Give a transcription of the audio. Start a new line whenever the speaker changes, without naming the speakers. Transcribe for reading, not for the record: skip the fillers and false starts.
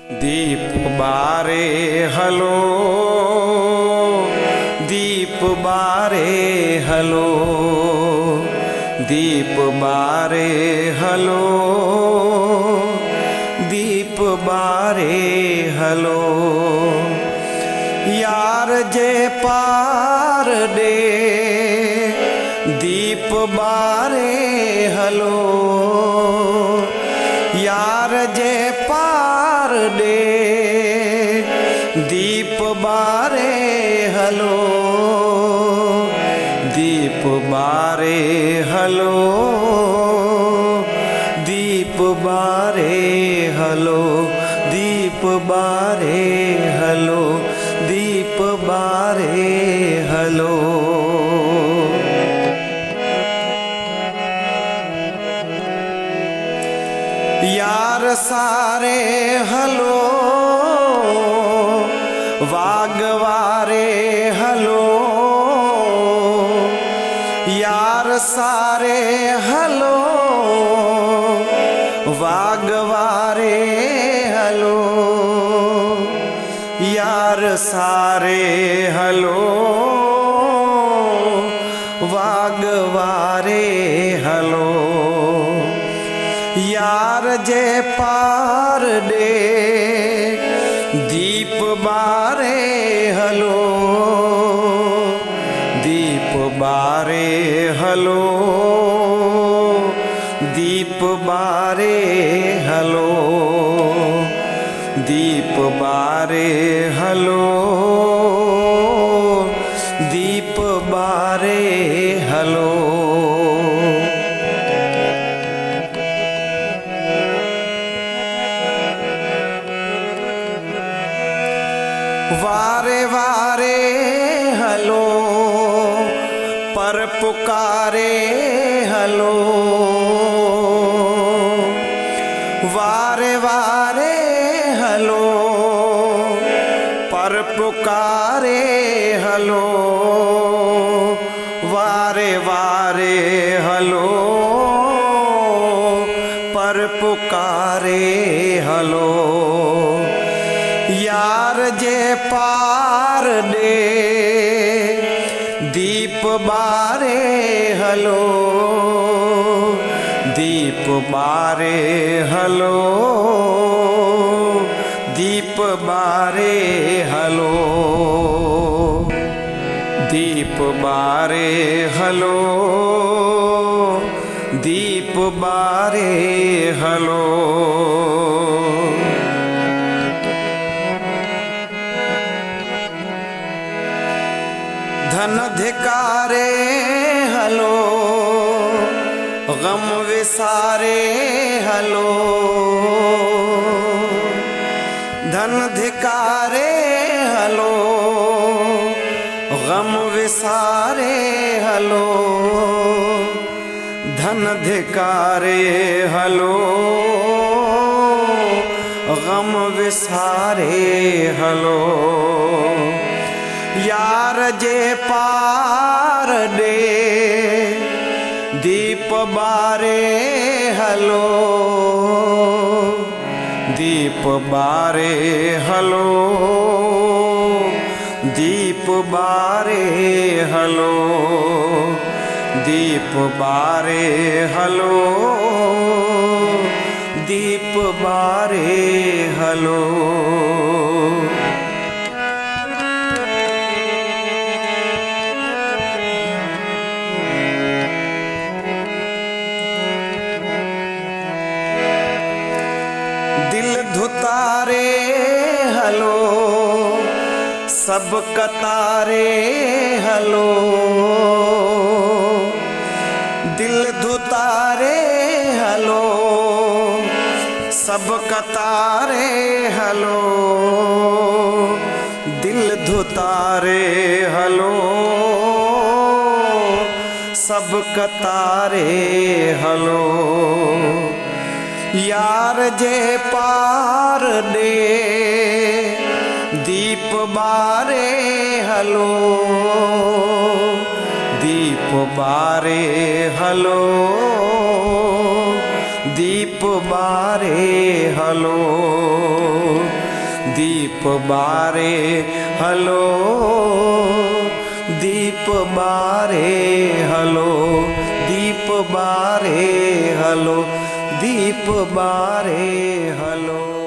दीप बारे हलो, दीप बारे हलो, दीप बारे हलो, दीप बारे हलो। यार जे पार दे दीप बारे हलो, यार जे पार दे दीप बारे हलो, दीप बारे हलो, दीप बारे हलो, दीप बारे हलो, दीप बारे हलो। यार सारे हलो, वागवारे हलो, यार सारे हलो, वागवारे हलो, यार सारे हलो, वागवारे हलो। यार जे पार दे दीप बारे हलो, दीप बारे हलो, दीप बारे हलो, दीप बारे हलो, दीप बारे हलो। वारे वारे हलो, पर पुकारे हलो, वारे वारे हलो, पर पुकारे हलो, वारे वारे हलो, पर पुकारे हलो। यार जे पार दे दीप बारे हलो, दीप बारे हलो, दीप बारे हलो, दीप बारे हलो, दीप बारे हलो। धन धिकारे हलो, गम विसारे हलो, धन धिकारे हलो, गम विसारे हलो, धन धिकारे हलो, गम विसारे हलो। यार जे पार दे दीप बारे हलो, दीप बारे हलो, दीप बारे हलो, दीप बारे हलो, दीप बारे हलो। दिल धुतारे हलो, सब कतारे हलो, दिल धुतारे हलो, सब कतारे हलो, दिल धुतारे हलो, सब कतारे हलो। यार जे पार दे दीप बारे हलो, दीप बारे हलो, दीप बारे हलो। दीप बारे हलो, दीप बारे हलो, दीप बारे हलो, दीप बारे हलो।